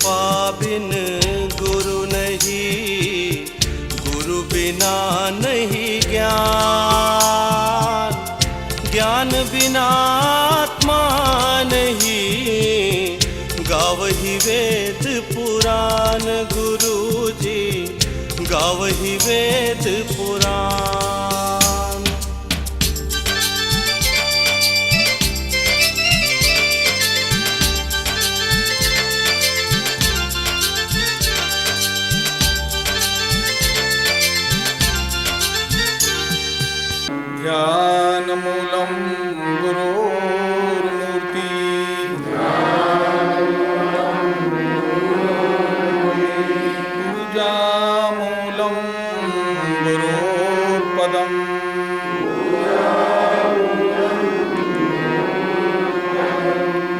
कृपा बिन गुरु नहीं, गुरु बिना नहीं ज्ञान, ज्ञान बिना आत्मा नहीं। गावहि वेद पुराण गुरु जी, गावहि वेद पुराण। ध्यानमूलं गुरोर्मूर्ति, पूजामूलं गुरोर्पदम्,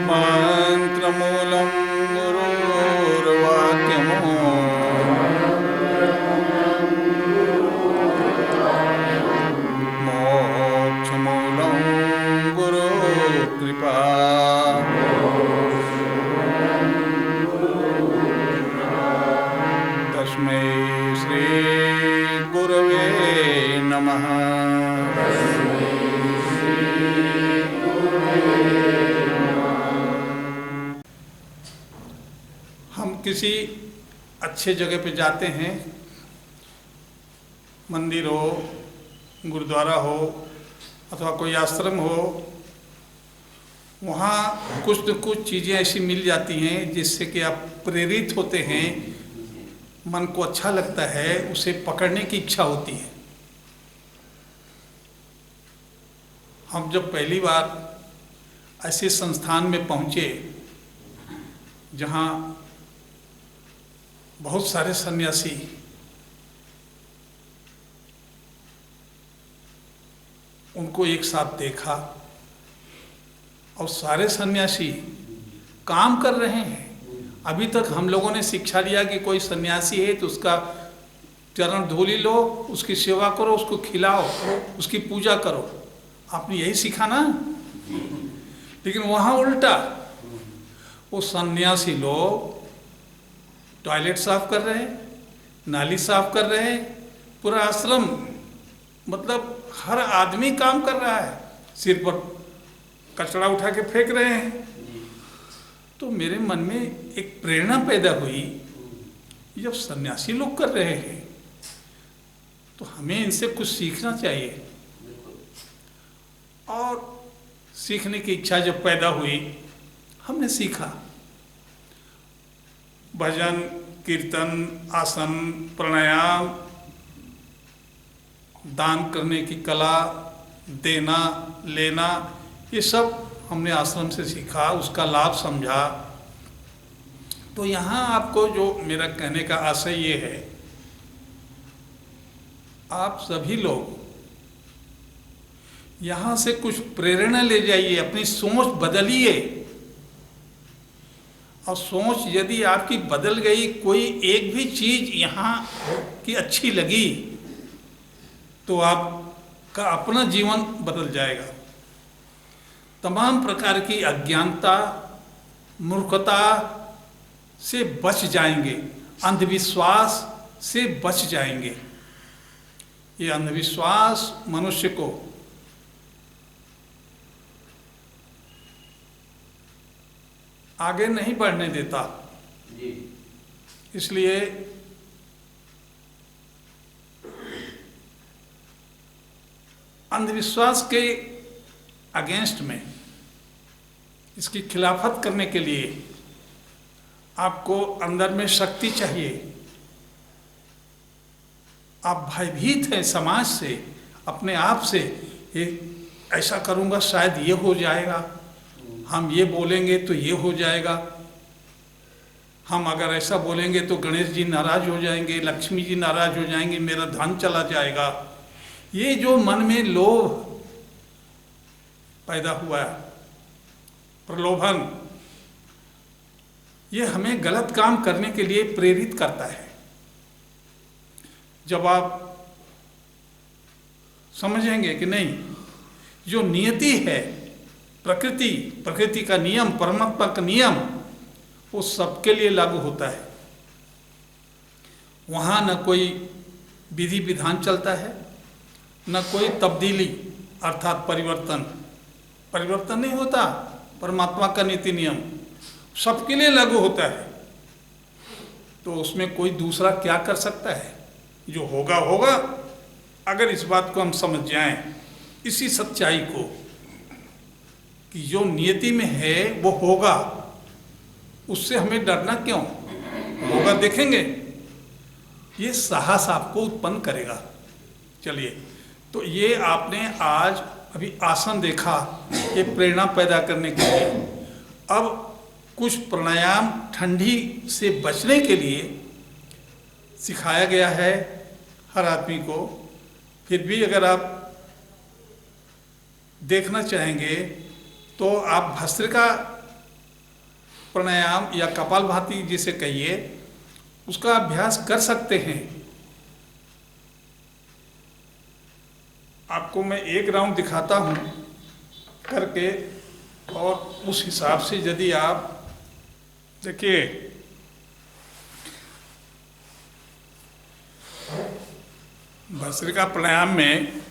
मंत्रमूलं गुरोर्वाक्यम्, मोक्षमूलं गुरुकृपा। तस्मै श्री गुरवे नमः। हम किसी अच्छे जगह पे जाते हैं, मंदिर हो, गुरुद्वारा हो अथवा कोई आश्रम हो, वहाँ कुछ न कुछ चीज़ें ऐसी मिल जाती हैं जिससे कि आप प्रेरित होते हैं, मन को अच्छा लगता है, उसे पकड़ने की इच्छा होती है। हम जब पहली बार ऐसे संस्थान में पहुँचे जहाँ बहुत सारे सन्यासी, उनको एक साथ देखा और सारे सन्यासी काम कर रहे हैं। अभी तक हम लोगों ने शिक्षा लिया कि कोई सन्यासी है तो उसका चरण धूली लो, उसकी सेवा करो, उसको खिलाओ, उसकी पूजा करो। आपने यही सीखा ना? लेकिन वहाँ उल्टा, वो सन्यासी लोग टॉयलेट साफ कर रहे हैं, नाली साफ कर रहे हैं, पूरा आश्रम, मतलब हर आदमी काम कर रहा है, सिर पर कचरा उठा के फेंक रहे हैं। तो मेरे मन में एक प्रेरणा पैदा हुई, जब सन्यासी लोग कर रहे हैं तो हमें इनसे कुछ सीखना चाहिए। और सीखने की इच्छा जब पैदा हुई, हमने सीखा भजन, कीर्तन, आसन, प्राणायाम, दान करने की कला, देना लेना, ये सब हमने आश्रम से सीखा, उसका लाभ समझा। तो यहाँ आपको जो मेरा कहने का आशय ये है, आप सभी लोग यहाँ से कुछ प्रेरणा ले जाइए, अपनी सोच बदलिए। और सोच यदि आपकी बदल गई, कोई एक भी चीज़ यहाँ की अच्छी लगी, तो आपका अपना जीवन बदल जाएगा। तमाम प्रकार की अज्ञानता, मूर्खता से बच जाएंगे, अंधविश्वास से बच जाएंगे। ये अंधविश्वास मनुष्य को आगे नहीं बढ़ने देता। इसलिए अंधविश्वास के अगेंस्ट में, इसकी खिलाफत करने के लिए आपको अंदर में शक्ति चाहिए। आप भयभीत हैं समाज से, अपने आप से, ये ऐसा करूँगा शायद ये हो जाएगा, हम ये बोलेंगे तो ये हो जाएगा, हम अगर ऐसा बोलेंगे तो गणेश जी नाराज हो जाएंगे, लक्ष्मी जी नाराज हो जाएंगे, मेरा धन चला जाएगा। ये जो मन में लोभ पैदा हुआ है, प्रलोभन, ये हमें गलत काम करने के लिए प्रेरित करता है। जब आप समझेंगे कि नहीं, जो नियति है, प्रकृति का नियम, परमात्मा का नियम, वो सबके लिए लागू होता है। वहाँ न कोई विधि विधान चलता है, न कोई तब्दीली अर्थात परिवर्तन नहीं होता। परमात्मा का नीति नियम सबके लिए लागू होता है, तो उसमें कोई दूसरा क्या कर सकता है? जो होगा होगा। अगर इस बात को हम समझ जाएं, इसी सच्चाई को कि जो नियति में है वो होगा, उससे हमें डरना क्यों? होगा देखेंगे, ये साहस आपको उत्पन्न करेगा। चलिए, तो ये आपने आज अभी आसन देखा, ये प्रेरणा पैदा करने के लिए। अब कुछ प्राणायाम ठंडी से बचने के लिए सिखाया गया है हर आदमी को। फिर भी अगर आप देखना चाहेंगे तो आप भस्त्रिका प्राणायाम या कपालभाति जिसे कहिए, उसका अभ्यास कर सकते हैं। आपको मैं एक राउंड दिखाता हूँ करके, और उस हिसाब से यदि आप देखिए, भस्त्रिका प्राणायाम में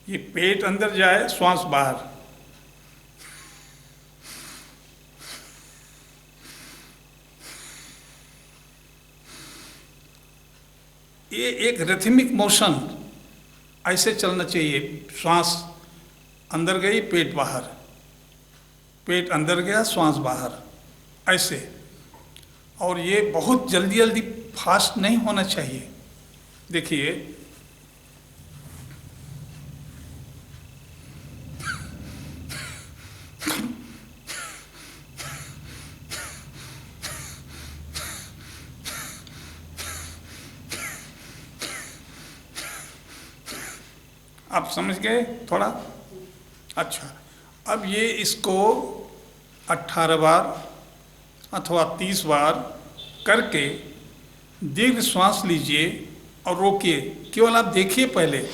ये पेट अंदर जाए, श्वास बाहर। ये एक रिथमिक मोशन ऐसे चलना चाहिए। श्वास अंदर गई, पेट बाहर, पेट अंदर गया, श्वास बाहर, ऐसे। और ये बहुत जल्दी जल्दी फास्ट नहीं होना चाहिए। देखिए, आप समझ गए थोड़ा? अच्छा, अब ये इसको 18 बार अथवा 30 बार करके दीर्घ श्वास लीजिए और रोकिए। केवल आप देखिए पहले।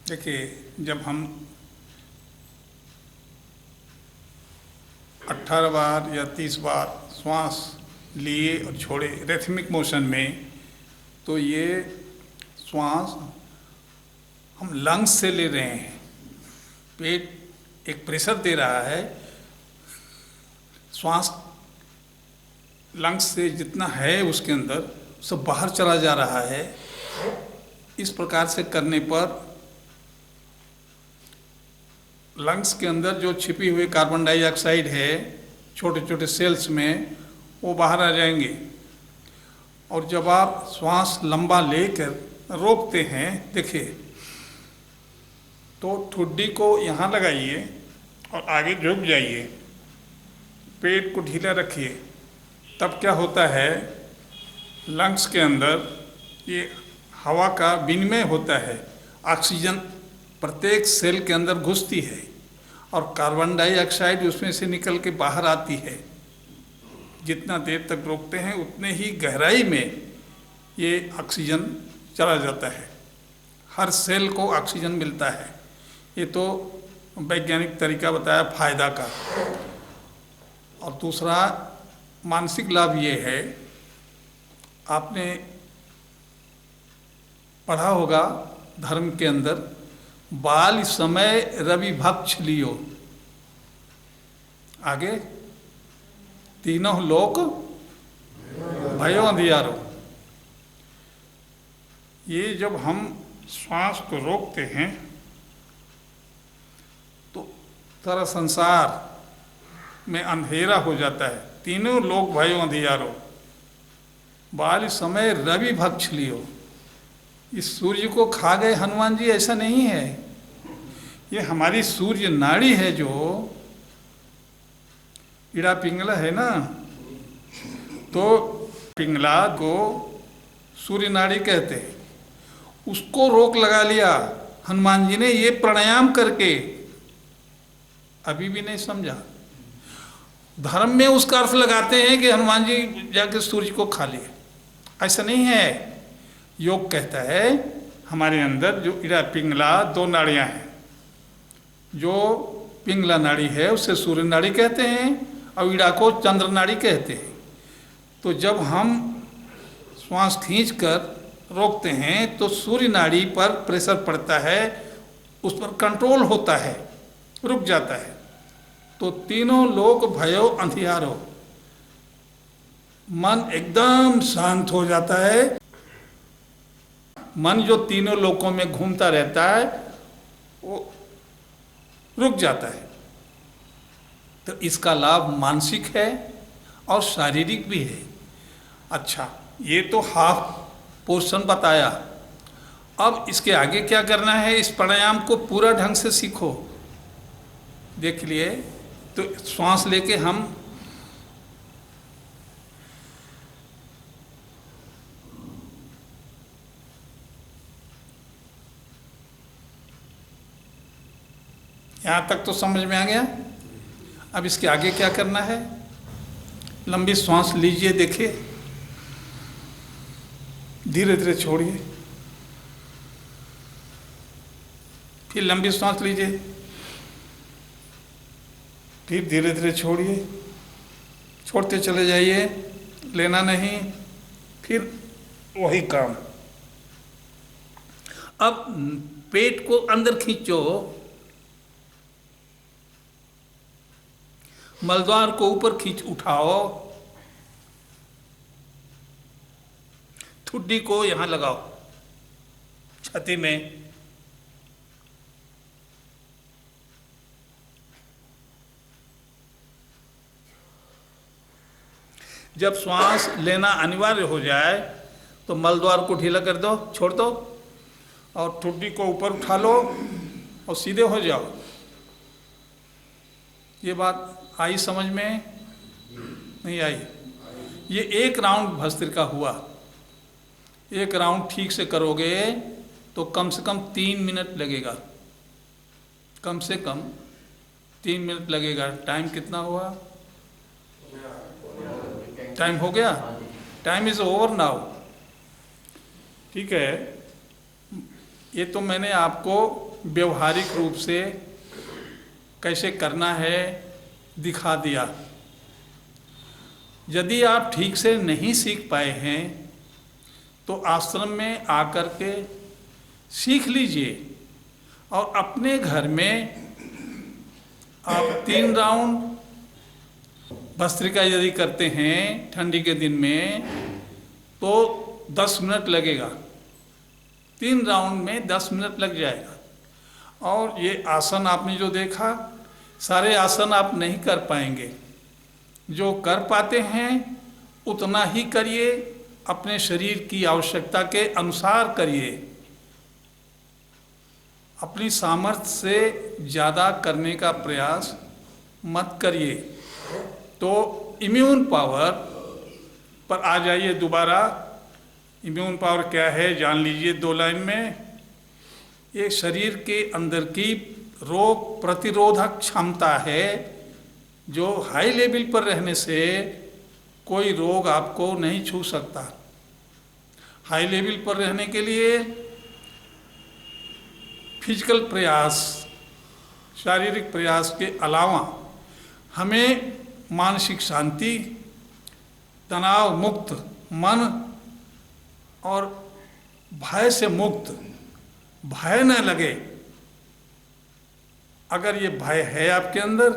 देखिए, जब हम 18 बार या 30 बार श्वास लिए और छोड़े रिथमिक मोशन में, तो ये श्वास हम लंग्स से ले रहे हैं। पेट एक प्रेशर दे रहा है, श्वास लंग्स से जितना है उसके अंदर सब बाहर चला जा रहा है। इस प्रकार से करने पर लंग्स के अंदर जो छिपी हुई कार्बन डाइऑक्साइड है छोटे छोटे सेल्स में, वो बाहर आ जाएंगे। और जब आप श्वास लंबा लेकर रोकते हैं, देखिए, तो ठुड्डी को यहाँ लगाइए और आगे झुक जाइए, पेट को ढीला रखिए। तब क्या होता है, लंग्स के अंदर ये हवा का विनिमय होता है, ऑक्सीजन प्रत्येक सेल के अंदर घुसती है और कार्बन डाइऑक्साइड उसमें से निकल के बाहर आती है। जितना देर तक रोकते हैं उतने ही गहराई में ये ऑक्सीजन चला जाता है, हर सेल को ऑक्सीजन मिलता है। ये तो वैज्ञानिक तरीका बताया फायदा का। और दूसरा मानसिक लाभ ये है, आपने पढ़ा होगा धर्म के अंदर, बाल समय रवि भक्ष लियो, आगे तीनों लोक भयो अंधियारो। ये जब हम श्वास को रोकते हैं तो सारा संसार में अंधेरा हो जाता है। तीनों लोक भयो अंधियारो, बाल समय रवि भक्ष लियो। इस सूर्य को खा गए हनुमान जी, ऐसा नहीं है। ये हमारी सूर्य नाड़ी है, जो इड़ा पिंगला है ना, तो पिंगला को सूर्य नाड़ी कहते हैं। उसको रोक लगा लिया हनुमान जी ने ये प्राणायाम करके। अभी भी नहीं समझा। धर्म में उसका अर्थ लगाते हैं कि हनुमान जी जाके सूर्य को खा लिए, ऐसा नहीं है। योग कहता है हमारे अंदर जो इड़ा पिंगला दो नाड़ियां हैं, जो पिंगला नाड़ी है उसे सूर्य नाड़ी कहते हैं और इड़ा को चंद्र नाड़ी कहते हैं। तो जब हम श्वास खींचकर रोकते हैं तो सूर्य नाड़ी पर प्रेशर पड़ता है, उस पर कंट्रोल होता है, रुक जाता है। तो तीनों लोक भयो अंधियारो, मन एकदम शांत हो जाता है। मन जो तीनों लोकों में घूमता रहता है वो रुक जाता है। तो इसका लाभ मानसिक है और शारीरिक भी है। अच्छा, ये तो हाफ पोर्शन बताया। अब इसके आगे क्या करना है, इस प्राणायाम को पूरा ढंग से सीखो। देख लिए तो श्वास लेके हम यहाँ तक तो समझ में आ गया। अब इसके आगे क्या करना है, लंबी श्वास लीजिए, देखिए, धीरे धीरे छोड़िए, फिर लंबी श्वास लीजिए, फिर धीरे धीरे छोड़िए, छोड़ते चले जाइए, लेना नहीं, फिर वही काम। अब पेट को अंदर खींचो, मलद्वार को ऊपर खींच उठाओ, ठुड्डी को यहां लगाओ छाती में, जब श्वास लेना अनिवार्य हो जाए तो मलद्वार को ढीला कर दो, छोड़ दो, और ठुड्डी को ऊपर उठा लो और सीधे हो जाओ। ये बात आई समझ में? नहीं आई? ये एक राउंड भस्त्रिका हुआ। एक राउंड ठीक से करोगे तो कम से कम 3 मिनट लगेगा, कम से कम 3 मिनट लगेगा। टाइम कितना हुआ? टाइम हो गया? Time is over now. ठीक है, ये तो मैंने आपको व्यवहारिक रूप से कैसे करना है दिखा दिया। यदि आप ठीक से नहीं सीख पाए हैं तो आश्रम में आकर के सीख लीजिए, और अपने घर में आप 3 राउंड भस्त्रिका यदि करते हैं ठंडी के दिन में तो 10 मिनट लगेगा। 3 राउंड में 10 मिनट लग जाएगा। और ये आसन आपने जो देखा, सारे आसन आप नहीं कर पाएंगे। जो कर पाते हैं उतना ही करिए, अपने शरीर की आवश्यकता के अनुसार करिए। अपनी सामर्थ्य से ज़्यादा करने का प्रयास मत करिए। तो इम्यून पावर पर आ जाइए दोबारा। इम्यून पावर क्या है जान लीजिए 2 लाइन में। ये शरीर के अंदर की रोग प्रतिरोधक क्षमता है, जो हाई लेवल पर रहने से कोई रोग आपको नहीं छू सकता। हाई लेवल पर रहने के लिए फिजिकल प्रयास, शारीरिक प्रयास के अलावा हमें मानसिक शांति, तनाव मुक्त मन और भय से मुक्त, भय न लगे। अगर ये भय है आपके अंदर,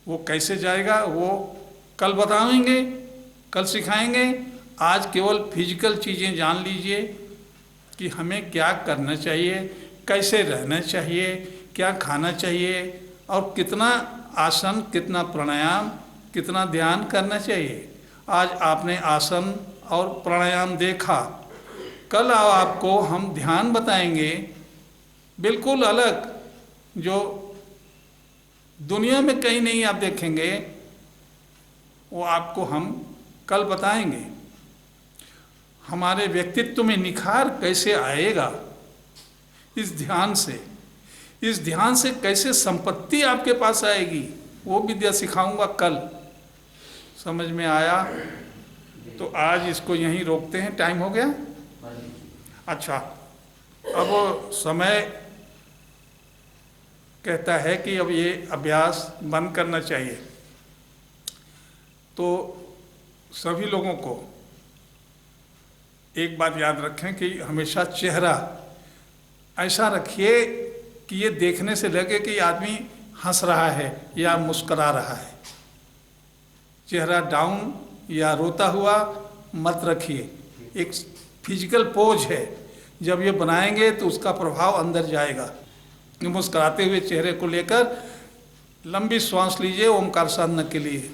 वो कैसे जाएगा वो कल बताएंगे, कल सिखाएंगे। आज केवल फिजिकल चीज़ें जान लीजिए कि हमें क्या करना चाहिए, कैसे रहना चाहिए, क्या खाना चाहिए और कितना आसन, कितना प्राणायाम, कितना ध्यान करना चाहिए। आज आपने आसन और प्राणायाम देखा, कल आपको हम ध्यान बताएंगे बिल्कुल अलग, जो दुनिया में कहीं नहीं आप देखेंगे, वो आपको हम कल बताएंगे। हमारे व्यक्तित्व में निखार कैसे आएगा इस ध्यान से, इस ध्यान से कैसे संपत्ति आपके पास आएगी, वो विद्या सिखाऊंगा कल। समझ में आया? तो आज इसको यहीं रोकते हैं, टाइम हो गया। अच्छा, अब समय कहता है कि अब ये अभ्यास बंद करना चाहिए। तो सभी लोगों को एक बात याद रखें कि हमेशा चेहरा ऐसा रखिए कि ये देखने से लगे कि आदमी हंस रहा है या मुस्कुरा रहा है। चेहरा डाउन या रोता हुआ मत रखिए। एक फिजिकल पोज है, जब ये बनाएंगे तो उसका प्रभाव अंदर जाएगा। मुस्कुराते हुए चेहरे को लेकर लंबी श्वास लीजिए ओमकार साधना के लिए।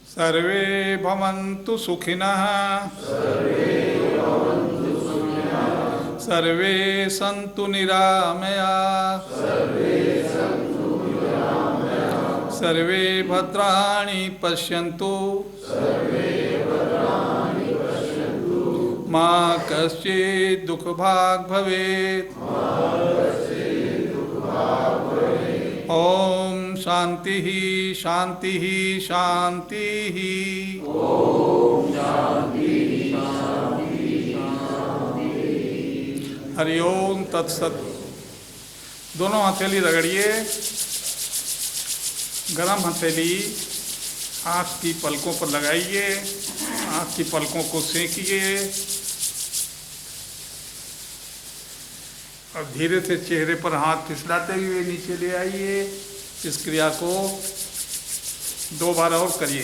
सर्वे भवन्तु सुखिनः, सर्वे सन्तु निरामयाः, सर्वे भद्राणि पश्यन्तु, मा कश्चित् दुःखभाग् भवेत्। ओम शांति ही शांति ही शांति ही। हरिओम तत्सत। दोनों हथेली रगड़िए, गरम हथेली आँख की पलकों पर लगाइए, आँख की पलकों को सेंकिए और धीरे से चेहरे पर हाथ फिसलाते हुए नीचे ले आइए। इस क्रिया को 2 बार और करिए।